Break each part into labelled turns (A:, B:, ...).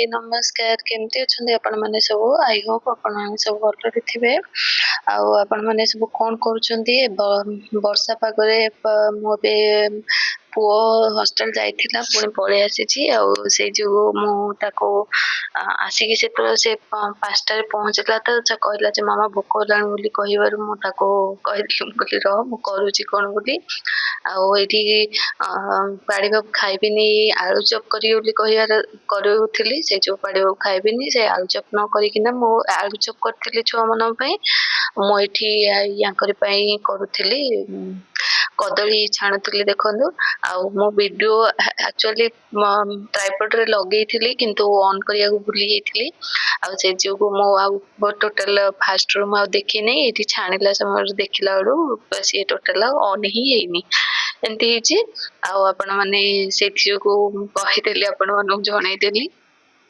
A: नमस्कार केमती अच्छा आपण मैंने सब आई होप आपण सब भलरे थे आपण मैंने सब कौन कर वर्षा पागरे मोबे पुओ हॉस्टल जाइथिला पुणी पळै आसीची से जो मुझको आसिक से 5टारे पहुंचला तो कहला जे मामा भोक होलाणी बोली कहबार मुझे रह मु करूची कौन बोली आठी पाड़ीबा खाइबिनी आलू चप करी कहबार करूली से जो पाड़ीबा खाइबिनी से आलू चप न करिकिना मु आलू चप करथिली छुआ मन पई मु एठी याकर पई करूथिली कदली छाणुथिली देखंदु आ मो वीडियो एक्चुअली ट्राइपॉड रे लगेइथिली किंतु ऑन करिया को भूली जाइथिली आ से जो मो आ टोटल फास्ट रूम आ देखि नै एठी छाणिला समय देखिला बडू बस ये टोटल ऑन ही हेनी एंती हिची आ आपण माने सेठी को कहिदेली आपण मानु जणाई देली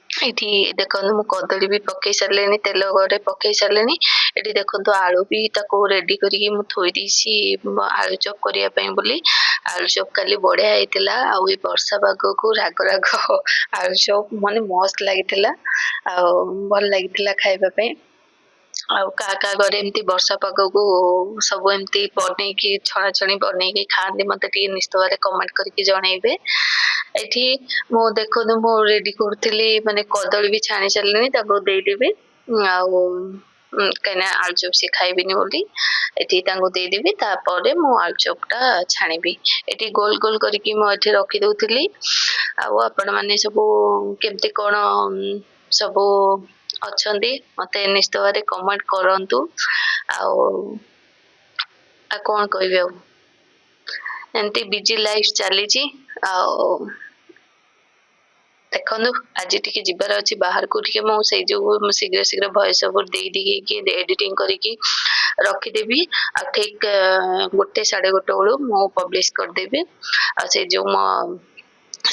A: एठी देखो मु कदली भी पकई सारे तेल घरे पकई सारे एठी देखो आलू भी ताको रेडी करी मु थोई दीसी आलू चप करिया पई बोली आलू चप काली बढ़िया हेतिला आ ए वर्षा पाग को राग राग आलू चप माने मस्त लागितिला आ भल लागितिला खाइबा पई का घरे एमती वर्षा पाग को सब एमती बनै की छणा छणी बनै की खांदी मते टी निस्तवारे कमेंट करके जणाइबे एठी मो देखो मो रेडी करथिली माने कदली भी छाणी चलनी ताको देई देबे आ कना आलू चप से खाइबिनी बोली एठी तांको देई देबी तापरे मो आलू चपटा छाणीबी एठी गोल गोल करके मो एठी रखी दउथिली आ आपण माने सब केमते कोन सब अछंती मते निस्तवारे कमेंट करंतु आ कौन कहबे एमती बिजी लाइफ चली देखो आज टी जबार अच्छी बाहर को मुझे जो शीघ्र शीघ्र वॉइस ओवर दे एडिटिंग करके रखीदेवी आ ठीक 1 साढ़े 1 बेलू मु पब्लिश करदेवी आ से जो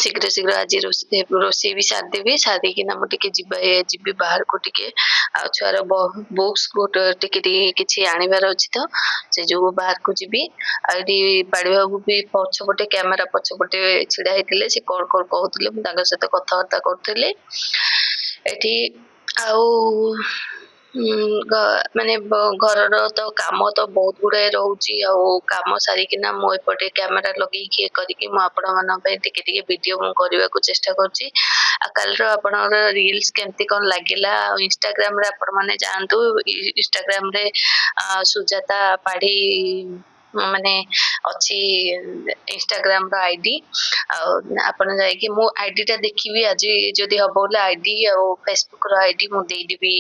A: शीघ्र शीघ्र आज रोषे भी सारदेवी सारिकिना मुझे जीवी बाहर को टिके छुआर बुक्स किसी आनिबार अच्छी तो से जो बाहर को जीवी आदि पाड़ी बाबू भी पछपटे कैमेरा पछपटे छिड़ा होते से कौन कौन कहते सहित कथबार्ता करुले एठी आउ माने घर तो काम तो बहुत गुड़ाए रोची काम सारिकिना मो एपटे कैमेरा लगे करके मुझे वीडियो करने को चेष्टा करची कल रील्स केमती कौन लगिला इंस्टाग्राम रे आपण माने जानतु इंस्टाग्राम रे सुजाता पाढ़ी माने अच्छी इंस्टाग्राम रो आईडी आपण जाई मो आईडी टा देखिबी आज जदी हबो बोले आईडी और फेसबुक रो आईडी मु देई दिबी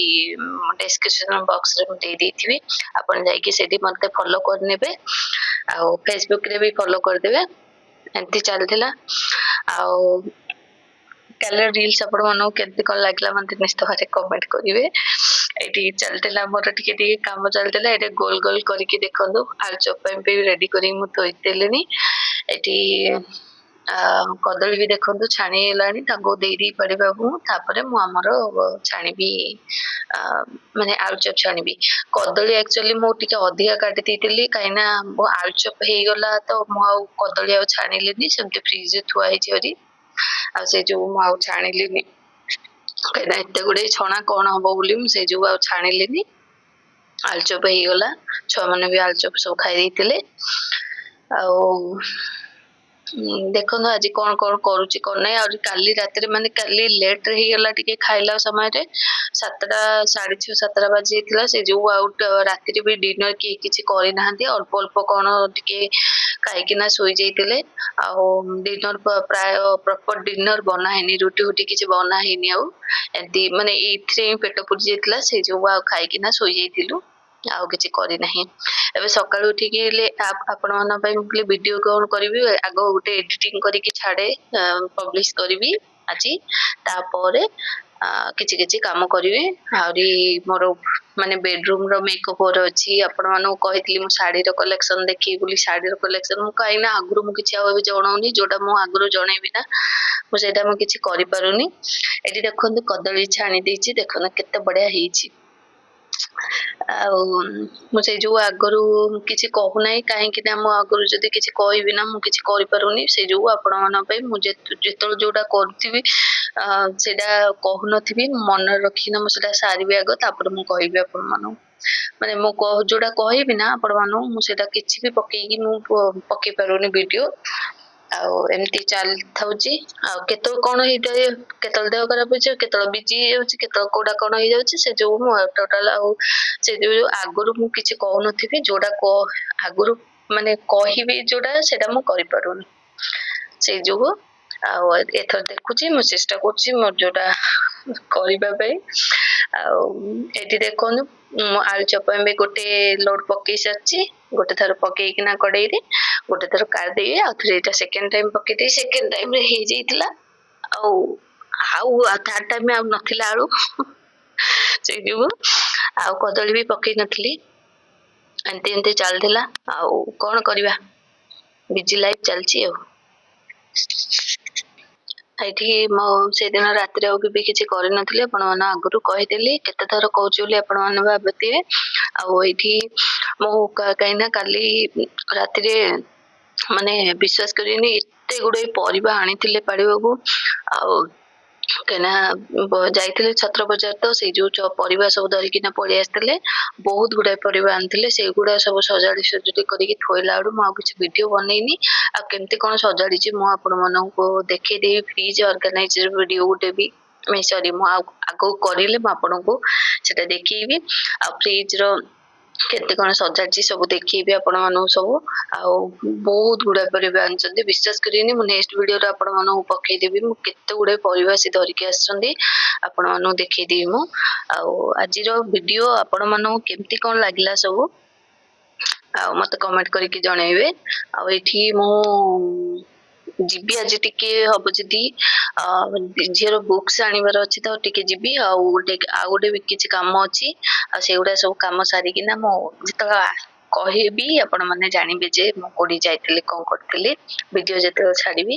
A: डिस्क्रिप्शन बॉक्स रे मु देई देथिबी आपण जाई कि सेठी मते फॉलो कर नेबे आ फेसबुक रे भी फॉलो कर देबे एंती चलथिला आ कल रील्स आपण मानो केते कोन लागला मते निश्चित भारे कमेंट करिवे एटी चलतेला मोर टिके काम चलतेला एटे गोल गोल करके देखंदु आलू चप पे रेडी करी मु तोइतेलेनी एटी कदली भी देखंदु छाणी लानी ताको देई दी पड़े बाबू तापरे मु हमर छाणीबी माने आलू चप छाणीबी कदली एक्चुअली मु टिके अधिका काटी देतिली काइना मो आलू चप हे गला तो मु आ कदली आ छाणीलेनी सेमते फ्रिज रे थुआ हे जरी आ से जो मु आ छाणीलेनी कहीं एत गुड़े छणा कौन हम बोली से जो छाणिली आलू चप हो गला छुआ मैंने भी आलू चप सब खाई देते देखो आज कौन कौन करुच्ची कौन ना काली रात माने काली लेट रे गला टिके खाइला समय रे 7टा 6:30 7टा बाजी से जो आउट राति भी डिनर किए किसी करना अल्प अल्प कौन टिके खाइकिना सोई जाइते डिनर प्राय प्रॉपर डिनर बना है रुटी हुटी किसी बना है एमती माने ये पेट पुरी जाइला से जो खाइकिना सोई जाइलु आउ किसी करना एबे सकाळु उठिकी आपण मन पई वीडियो कॉल करी आग गोटे एडिटिंग करके छाड़े पब्लिश करी आज तापर किछि किछि काम करी आउरी मोर माने बेडरूम रो मेकओवर अछि आपण मानु कहितली मु साड़ी रो कलेक्शन देखि बोली साड़ी रो कलेक्शन मु काई ना आगुरु मु किछि आवे जणाउनी जोटा मु आगुरु जणैबी ना मु सेटा मु किछि करि पारुनी एठी देखंतु कदली छाणी देछि देखन केते बढ़िया हेछि ଆଉ ମୁଁ ସେଇ ଯୋଉ ଆଗରୁ କିଛି କହୁନାହିଁ କାହିଁକି ନା ମୁଁ ଆଗରୁ ଯଦି କିଛି କହିବି ନା ମୁଁ କିଛି କରିପାରୁନି ସେଇ ଯୋଉ ଆପଣ ମାନଙ୍କ ପାଇଁ ମୁଁ ଯେତେବେଳେ ଯୋଉଟା କରୁଥିବି ସେଇଟା କହୁନଥିବି ମନରେ ରଖିକିନା ମୁଁ ସେଇଟା ସାରିବି ଆଗ ତାପରେ ମୁଁ କହିବି ଆପଣ ମାନଙ୍କୁ ମାନେ ମୁଁ ଯୋଉଟା କହିବି ନା ଆପଣ ମାନଙ୍କୁ ମୁଁ ସେଇଟା କିଛି ବି ପକେଇକି ମୁଁ ପକେଇ ପାରୁନି ଭିଡିଓ ଆଉ ଏମିତି ଚାଲିଥାଉଛି ଆଉ କେତେବେଳେ କଣ ହେଇଯାଏ କେତେବେଳେ ଦେହ ଖରାପ ହେଇଯାଉଛି କେତେବେଳେ ବିଜି ହେଇଯାଉଛି କେତେବେଳେ କୋଉଟା କଣ ହେଇଯାଉଛି ସେ ଯୋଉ ମୁଁ ଟୋଟାଲ ଆଉ ସେ ଯୋଉ ଆଗରୁ ମୁଁ କିଛି କହୁନଥିବି ଯୋଉଟା ଆଗରୁ ମାନେ କହିବି ଯୋଉଟା ସେଇଟା ମୁଁ କରିପାରୁନି ସେଇ ଯୋଗୁ ଆଉ ଏଥର ଦେଖୁଛି ମୁଁ ଚେଷ୍ଟା କରୁଛି ମୋର ଯୋଉଟା କରିବା ପାଇଁ ଆଉ ଏଠି ଦେଖନ୍ତୁ ମୁଁ ଆଳୁ ଚପ ବି ଗୋଟେ ଲୋଡ ପକେଇ ସାରିଛି ଗୋଟେ ଥର ପକେଇକିନା କଡେଇରେ ଗୋଟେ ଥର କାଢିଦେଇ ଆଉ ଥରେ ଏଇଟା ସେକେଣ୍ଡ ଟାଇମ ପକେଇଦେଇ ସେକେଣ୍ଡ ଟାଇମ ରେ ହେଇଯାଇଥିଲା ଆଉ ଆଉ ଥାର୍ଡ ଟାଇମ ଆଉ ନଥିଲା ଆଳୁ ସେଇ ଯୋଗୁ ଆଉ କଦଳୀ ବି ପକେଇ ନଥିଲି ଏମିତି ଏମିତି ଚାଲିଥିଲା ଆଉ କଣ କରିବା ବିଜି ଲାଇଫ ଚାଲିଛି ଆଉ ଏଇଠି ମୁଁ ସେଦିନ ରାତିରେ ଆଉ ବି କିଛି କରିନଥିଲି ଆପଣ ମାନେ ଆଗରୁ କହିଦେଲି କେତେ ଥର କହୁଛି ବୋଲି ଆପଣ ମାନେ ଭାବୁଥିବେ ଆଉ ଏଇଠି ମୁଁ କାହିଁକି ନା କାଲି ରାତିରେ ମାନେ ବିଶ୍ୱାସ କରିବେନି ଏତେ ଗୁଡେ ପରିବା ଆଣିଥିଲେ ପାରିବାକୁ ଆଉ କାହିଁକିନା ଯାଇଥିଲେ ଛତ୍ର ବଜାର ତ ସେଇ ଯୋଉ ପରିବା ସବୁ ଧରିକିନା ପଳେଇ ଆସିଥିଲେ ବହୁତ ଗୁଡାଏ ପରିବା ଆଣିଥିଲେ ସେଇଗୁଡା ସବୁ ସଜାଡି ସଜାଡି କରିକି ଥୋଇଲା ବେଳୁ ମୁଁ ଆଉ କିଛି ଭିଡିଓ ବନେଇନି ଆଉ କେମିତି କଣ ସଜାଡିଛି ମୁଁ ଆପଣ ମାନଙ୍କୁ ଦେଖେଇଦେବି ଫ୍ରିଜ ଅର୍ଗାନାଇଜର ଭିଡିଓ ଗୋଟେ ବି ସରି ମୁଁ ଆଉ ଆଗକୁ କରିଲେ ମୁଁ ଆପଣଙ୍କୁ ସେଟା ଦେଖେଇବି ଆଉ ଫ୍ରିଜ ର କେତେ କଣ ସଜାଡିଛି ସବୁ ଦେଖେଇବି ଆପଣ ମାନଙ୍କୁ ସବୁ ଆଉ ବହୁତ ଗୁଡାଏ ପରିବା ଆଣିଛନ୍ତି ବିଶ୍ୱାସ କରିବେନି ମୁଁ ନେକ୍ସଟ ଭିଡିଓରେ ଆପଣ ମାନଙ୍କୁ ପକେଇଦେବି ମୁଁ କେତେ ଗୁଡାଏ ପରିବା ସେ ଧରିକି ଆସିଛନ୍ତି ଆପଣ ମାନଙ୍କୁ ଦେଖେଇଦେବି ମୁଁ ଆଉ ଆଜିର ଭିଡିଓ ଆପଣ ମାନଙ୍କୁ କେମିତି କଣ ଲାଗିଲା ସବୁ ଆଉ ମତେ କମେଣ୍ଟ କରିକି ଜଣେଇବେ ଆଉ ଏଇଠି ମୁଁ ଯିବି ଆଜି ଟିକେ ହବ ଯଦି ଝିଅର ବୁକ୍ସ ଆଣିବାର ଅଛି ତ ଟିକେ ଯିବି ଆଉ ଗୋଟେ ବି କିଛି କାମ ଅଛି ଆଉ ସେଗୁଡା ସବୁ କାମ ସାରିକିନା ମୁଁ ଯେତେବେଳେ କହିବି ଆପଣ ମାନେ ଜାଣିବେ ଯେ ମୁଁ କୋଉଠି ଯାଇଥିଲି କଣ କରିଥିଲି ଭିଡିଓ ଯେତେବେଳେ ଛାଡିବି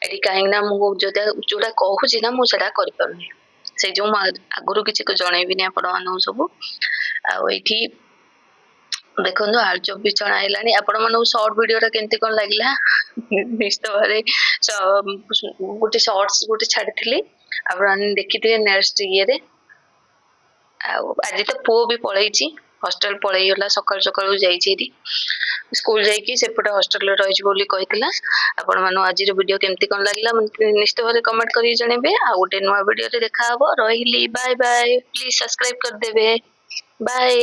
A: ଏଠି କାହିଁକି ନା ମୁଁ ଯୋଉଟା କହୁଛି ନା ମୁଁ ସେଟା କରିପାରୁନି ସେଇ ଯୋଉ ମୁଁ ଆଗରୁ କିଛି ଜଣେଇବିନି ଆପଣ ମାନଙ୍କୁ ସବୁ ଆଉ ଏଇଠି ଦେଖନ୍ତୁ ଆଳୁଚପ ବି ଛଣା ହେଲାଣି ଆପଣ ମାନଙ୍କୁ ସର୍ଟ ଭିଡିଓ ଟା କେମିତି କଣ ଲାଗିଲା ନିଶ୍ଚିତ ଭାବରେ ଗୋଟେ ସର୍ଟସ ଗୋଟେ ଛାଡିଥିଲି ଆପଣ ଦେଖିଥିବେ ନେକ୍ସଟ ଇଏରେ ଆଉ ଆଜି ତ ପୁଅ ବି ପଳେଇଛି ହଷ୍ଟେଲ ପଳେଇଗଲା ସକାଳୁ ସକାଳୁ ଯାଇଛି ଏଠି ସ୍କୁଲ ଯାଇକି ସେପଟେ ହଷ୍ଟେଲରେ ରହିଛି ବୋଲି କହିଥିଲା ଆପଣ ମାନଙ୍କୁ ଆଜିର ଭିଡିଓ କେମିତି କଣ ଲାଗିଲା ନିଶ୍ଚିତ ଭାବରେ କମେଣ୍ଟ କରିକି ଜଣେଇବେ ଆଉ ଗୋଟେ ନୂଆ ଭିଡିଓରେ ଦେଖାହବ ରହିଲି ବାଏ ବାଏ ପ୍ଲିଜ ସବସ୍କ୍ରାଇବ କରିଦେବେ ବାଏ।